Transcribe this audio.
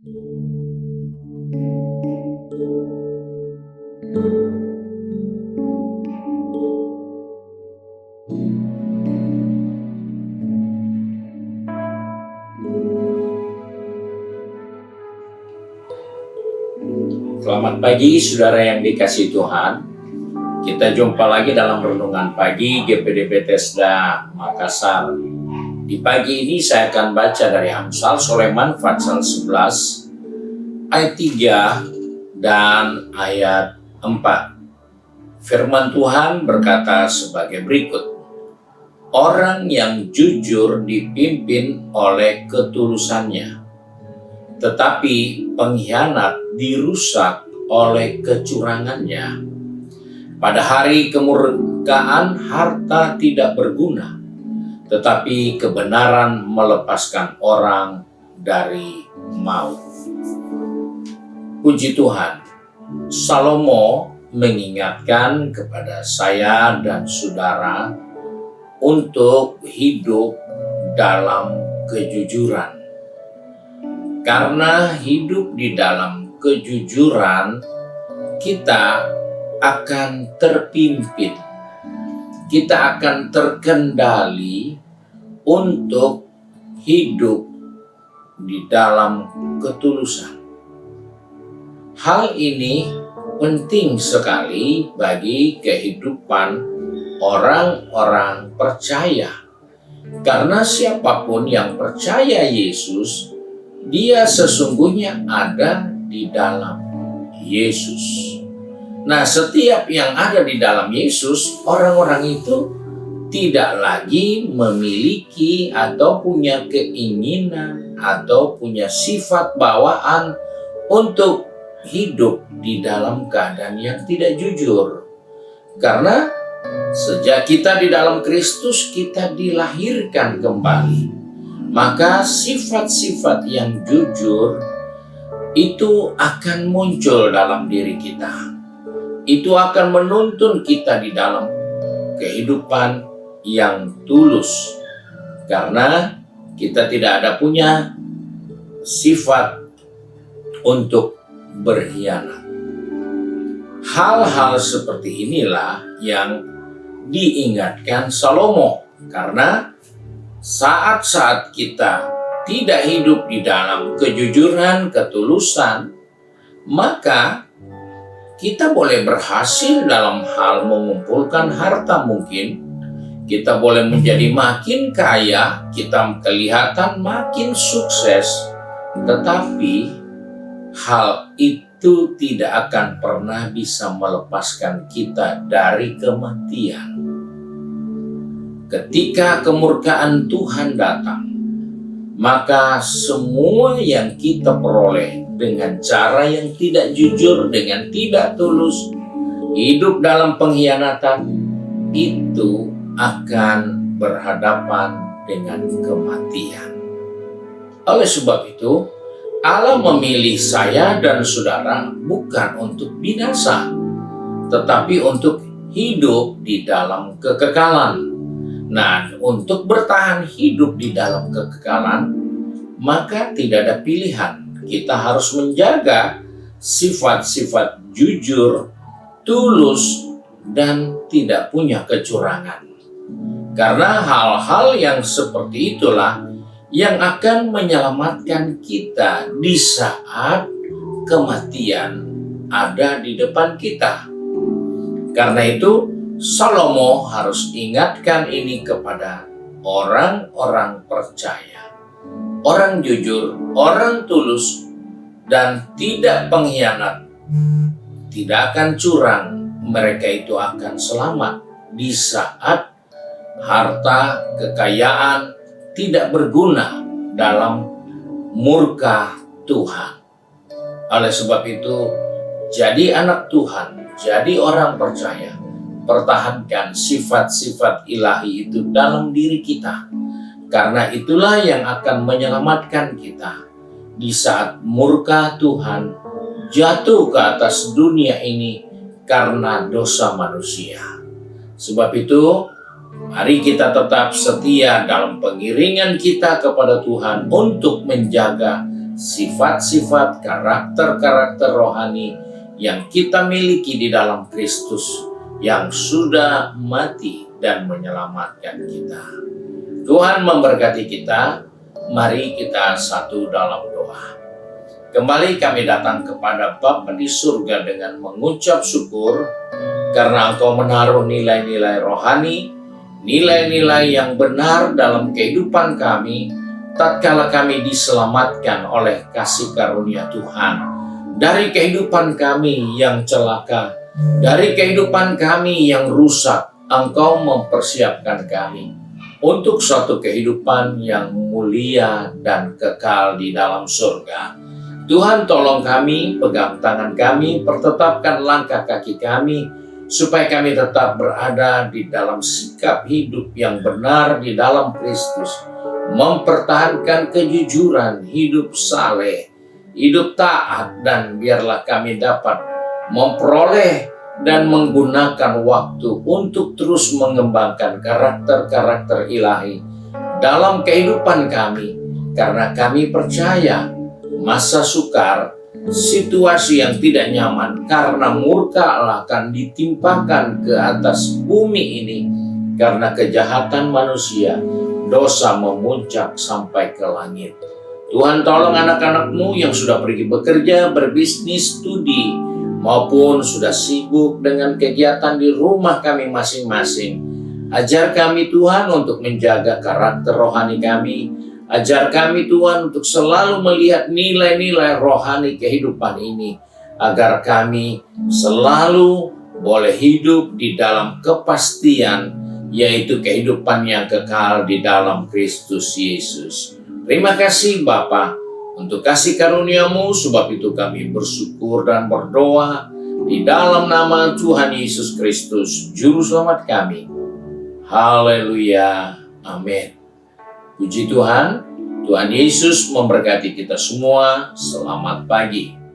Selamat pagi saudara yang dikasihi Tuhan. Kita jumpa lagi dalam renungan pagi GPD Bethesda Makassar. Di pagi ini saya akan baca dari Amsal Sulaiman pasal 11 ayat 3 dan ayat 4. Firman Tuhan berkata sebagai berikut. Orang yang jujur dipimpin oleh ketulusannya, tetapi pengkhianat dirusak oleh kecurangannya. Pada hari kemurkaan harta tidak berguna, tetapi kebenaran melepaskan orang dari maut. Puji Tuhan, Salomo mengingatkan kepada saya dan saudara untuk hidup dalam kejujuran. Karena hidup di dalam kejujuran, kita akan terpimpin, kita akan terkendali untuk hidup di dalam ketulusan. Hal ini penting sekali bagi kehidupan orang-orang percaya. Karena siapapun yang percaya Yesus, dia sesungguhnya ada di dalam Yesus. Nah, setiap yang ada di dalam Yesus, orang-orang itu tidak lagi memiliki atau punya keinginan atau punya sifat bawaan untuk hidup di dalam keadaan yang tidak jujur. Karena sejak kita di dalam Kristus, kita dilahirkan kembali. Maka sifat-sifat yang jujur itu akan muncul dalam diri kita. Itu akan menuntun kita di dalam kehidupan yang tulus. Karena kita tidak ada punya sifat untuk berkhianat. Hal-hal seperti inilah yang diingatkan Salomo. Karena saat-saat kita tidak hidup di dalam kejujuran, ketulusan, maka kita boleh berhasil dalam hal mengumpulkan harta mungkin. Kita boleh menjadi makin kaya, kita kelihatan makin sukses. Tetapi hal itu tidak akan pernah bisa melepaskan kita dari kematian. Ketika kemurkaan Tuhan datang, maka semua yang kita peroleh dengan cara yang tidak jujur, dengan tidak tulus, hidup dalam pengkhianatan, itu akan berhadapan dengan kematian. Oleh sebab itu, Allah memilih saya dan saudara bukan untuk binasa, tetapi untuk hidup di dalam kekekalan. Nah, untuk bertahan hidup di dalam kekekalan, maka tidak ada pilihan. Kita harus menjaga sifat-sifat jujur, tulus, dan tidak punya kecurangan. Karena hal-hal yang seperti itulah yang akan menyelamatkan kita di saat kematian ada di depan kita. Karena itu, Salomo harus ingatkan ini kepada orang-orang percaya. Orang jujur, orang tulus, dan tidak pengkhianat, tidak akan curang. Mereka itu akan selamat di saat harta, kekayaan tidak berguna dalam murka Tuhan. Oleh sebab itu, jadi anak Tuhan, jadi orang percaya, pertahankan sifat-sifat ilahi itu dalam diri kita. Karena itulah yang akan menyelamatkan kita di saat murka Tuhan jatuh ke atas dunia ini karena dosa manusia. Sebab itu, mari kita tetap setia dalam pengiringan kita kepada Tuhan untuk menjaga sifat-sifat, karakter-karakter rohani yang kita miliki di dalam Kristus yang sudah mati dan menyelamatkan kita. Tuhan memberkati kita. Mari kita satu dalam doa. Kembali kami datang kepada Bapa di surga dengan mengucap syukur karena Engkau menaruh nilai-nilai rohani, nilai-nilai yang benar dalam kehidupan kami tatkala kami diselamatkan oleh kasih karunia Tuhan. Dari kehidupan kami yang celaka, dari kehidupan kami yang rusak, Engkau mempersiapkan kami untuk suatu kehidupan yang mulia dan kekal di dalam surga. Tuhan, tolong kami, pegang tangan kami, pertetapkan langkah kaki kami, supaya kami tetap berada di dalam sikap hidup yang benar di dalam Kristus, mempertahankan kejujuran, hidup saleh, hidup taat, dan biarlah kami dapat memperoleh dan menggunakan waktu untuk terus mengembangkan karakter-karakter ilahi dalam kehidupan kami, karena kami percaya masa sukar, situasi yang tidak nyaman karena murka Allah akan ditimpakan ke atas bumi ini karena kejahatan manusia, dosa memuncak sampai ke langit. Tuhan, tolong anak-anak-Mu yang sudah pergi bekerja, berbisnis, studi, maupun sudah sibuk dengan kegiatan di rumah kami masing-masing. Ajar kami Tuhan untuk menjaga karakter rohani kami. Ajar kami Tuhan untuk selalu melihat nilai-nilai rohani kehidupan ini, agar kami selalu boleh hidup di dalam kepastian, yaitu kehidupan yang kekal di dalam Kristus Yesus. Terima kasih Bapa untuk kasih karunia-Mu, sebab itu kami bersyukur dan berdoa di dalam nama Tuhan Yesus Kristus, Juru Selamat kami. Haleluya. Amin. Puji Tuhan. Tuhan Yesus memberkati kita semua. Selamat pagi.